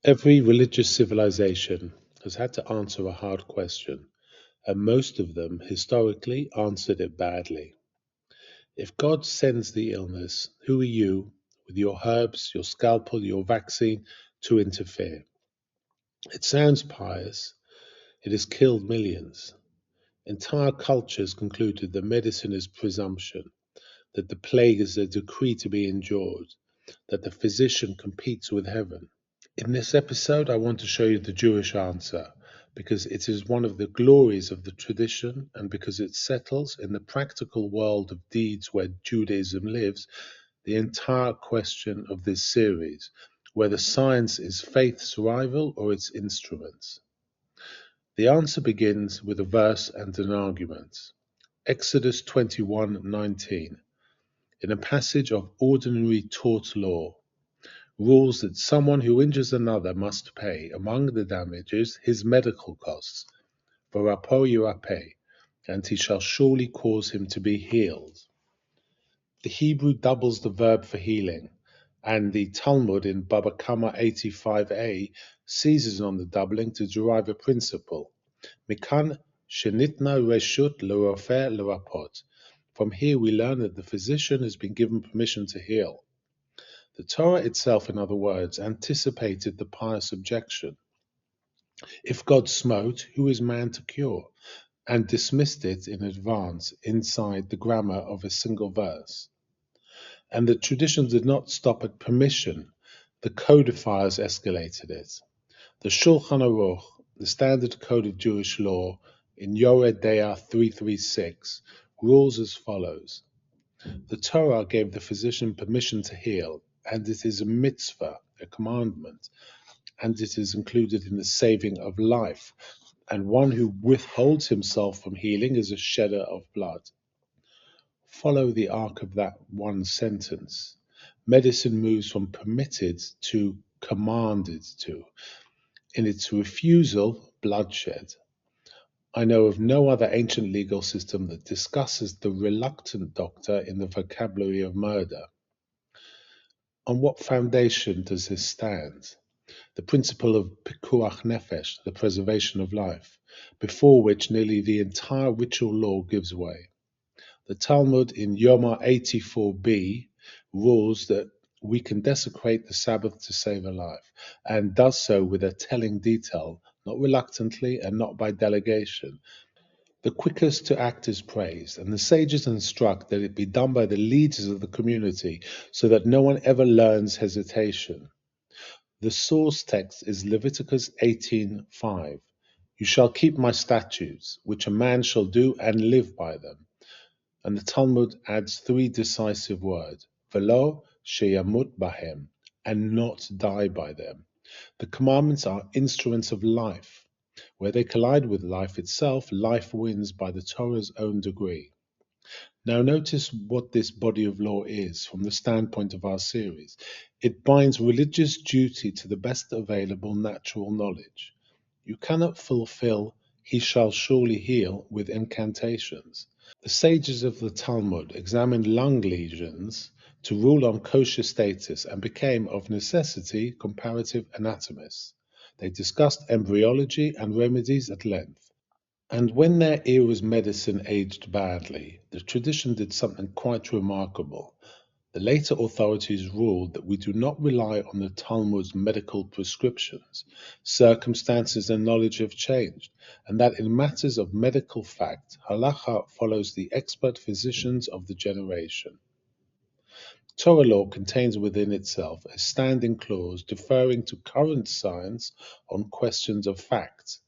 Every religious civilization has had to answer a hard question, and most of them historically answered it badly. If God sends the illness, who are you, with your herbs, your scalpel, your vaccine, to interfere? It sounds pious. It has killed millions. Entire cultures concluded that medicine is presumption, that the plague is a decree to be endured, that the physician competes with heaven. In this episode, I want to show you the Jewish answer because it is one of the glories of the tradition and because it settles in the practical world of deeds where Judaism lives the entire question of this series, whether science is faith's rival or its instruments. The answer begins with a verse and an argument. Exodus 21:19, in a passage of ordinary taught law, rules that someone who injures another must pay, among the damages, his medical costs, yerapei, and he shall surely cause him to be healed. The Hebrew doubles the verb for healing, and the Talmud in Baba Kama 85a seizes on the doubling to derive a principle. Mikan shenitna reshut l'rofe l'rapot. From here we learn that the physician has been given permission to heal. The Torah itself, in other words, anticipated the pious objection. If God smote, who is man to cure? And dismissed it in advance inside the grammar of a single verse. And the tradition did not stop at permission. The codifiers escalated it. The Shulchan Aruch, the standard code of Jewish law, in Yoreh Deah 336, rules as follows. The Torah gave the physician permission to heal, and it is a mitzvah, a commandment, and it is included in the saving of life. And one who withholds himself from healing is a shedder of blood. Follow the arc of that one sentence. Medicine moves from permitted to commanded to. In its refusal, bloodshed. I know of no other ancient legal system that discusses the reluctant doctor in the vocabulary of murder. On what foundation does this stand? The principle of Pikuach Nefesh, the preservation of life, before which nearly the entire ritual law gives way. The Talmud in Yoma 84b rules that we can desecrate the Sabbath to save a life, and does so with a telling detail, not reluctantly and not by delegation. The quickest to act is praised, and the sages instruct that it be done by the leaders of the community so that no one ever learns hesitation. The source text is Leviticus 18:5. You shall keep my statutes, which a man shall do and live by them. And the Talmud adds three decisive words, velo sheyamut bahem, and not die by them. The commandments are instruments of life. Where they collide with life itself, life wins by the Torah's own degree. Now notice what this body of law is from the standpoint of our series. It binds religious duty to the best available natural knowledge. You cannot fulfill "he shall surely heal" with incantations. The sages of the Talmud examined lung lesions to rule on kosher status and became, of necessity, comparative anatomists. They discussed embryology and remedies at length. And when their era's medicine aged badly, the tradition did something quite remarkable. The later authorities ruled that we do not rely on the Talmud's medical prescriptions. Circumstances and knowledge have changed, and that in matters of medical fact, Halacha follows the expert physicians of the generation. Torah law contains within itself a standing clause deferring to current science on questions of fact.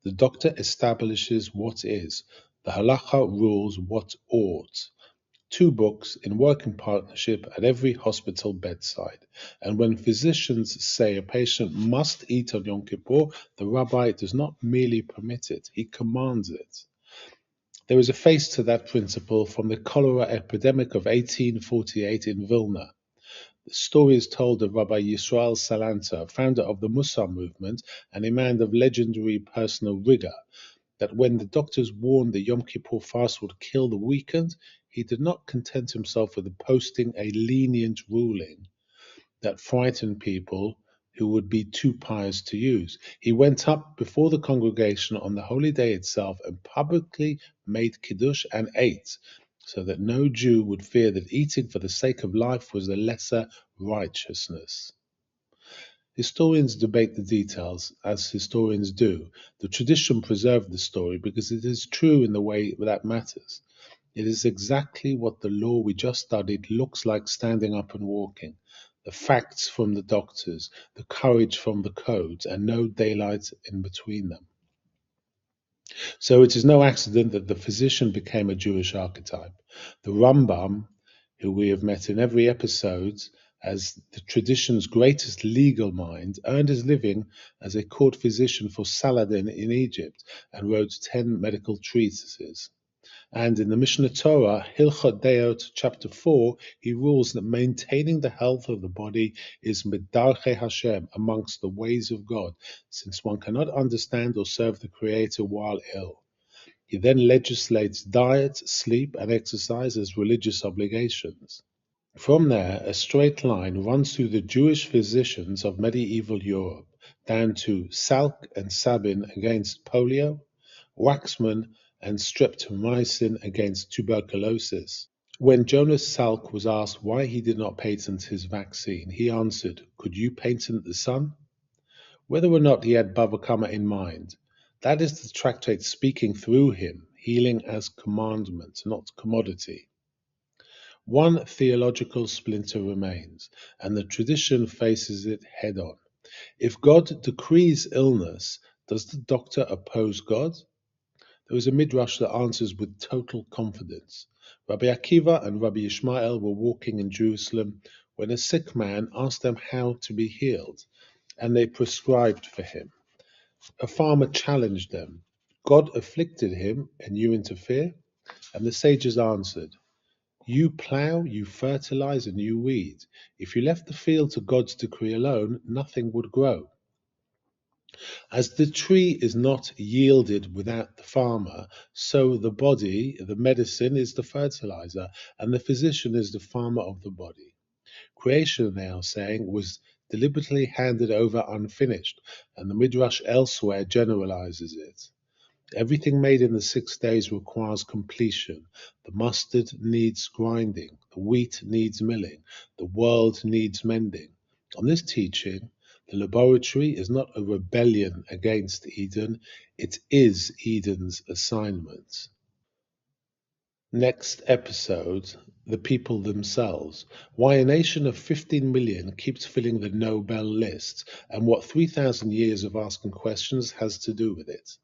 The doctor establishes what is, the Halacha rules what ought. Two books in working partnership at every hospital bedside. And when physicians say a patient must eat on Yom Kippur, the rabbi does not merely permit it, he commands it. There is a face to that principle from the cholera epidemic of 1848 in Vilna. The story is told of Rabbi Yisrael Salanter, founder of the Mussar movement and a man of legendary personal rigor, that when the doctors warned the Yom Kippur fast would kill the weakened, he did not content himself with posting a lenient ruling that frightened people who would be too pious to use. He went up before the congregation on the holy day itself and publicly made kiddush and ate, so that no Jew would fear that eating for the sake of life was a lesser righteousness. Historians debate the details, as historians do. The tradition preserved the story because it is true in the way that matters. It is exactly what the law we just studied looks like standing up and walking. The facts from the doctors, the courage from the codes, and no daylight in between them. So it is no accident that the physician became a Jewish archetype. The Rambam, who we have met in every episode as the tradition's greatest legal mind, earned his living as a court physician for Saladin in Egypt and wrote 10 medical treatises. And in the Mishnah Torah, Hilchot Deot, chapter 4, he rules that maintaining the health of the body is Medarchei Hashem, amongst the ways of God, since one cannot understand or serve the Creator while ill. He then legislates diet, sleep, and exercise as religious obligations. From there, a straight line runs through the Jewish physicians of medieval Europe, down to Salk and Sabin against polio, Waxman and streptomycin against tuberculosis. When Jonas Salk was asked why he did not patent his vaccine, he answered, "Could you patent the sun?" Whether or not he had Bava Kama in mind, that is the tractate speaking through him, healing as commandment, not commodity. One theological splinter remains, and the tradition faces it head on. If God decrees illness, does the doctor oppose God? There is a Midrash that answers with total confidence. Rabbi Akiva and Rabbi Ishmael were walking in Jerusalem when a sick man asked them how to be healed, and they prescribed for him. A farmer challenged them. God afflicted him, and you interfere? And the sages answered, "You plow, you fertilize, and you weed. If you left the field to God's decree alone, nothing would grow." As the tree is not yielded without the farmer, so the body, the medicine, is the fertilizer, and the physician is the farmer of the body. Creation, they are saying, was deliberately handed over unfinished, and the Midrash elsewhere generalizes it. Everything made in the 6 days requires completion. The mustard needs grinding, the wheat needs milling, the world needs mending. On this teaching, the laboratory is not a rebellion against Eden, it is Eden's assignment. Next episode, the people themselves. Why a nation of 15 million keeps filling the Nobel list, and what 3,000 years of asking questions has to do with it.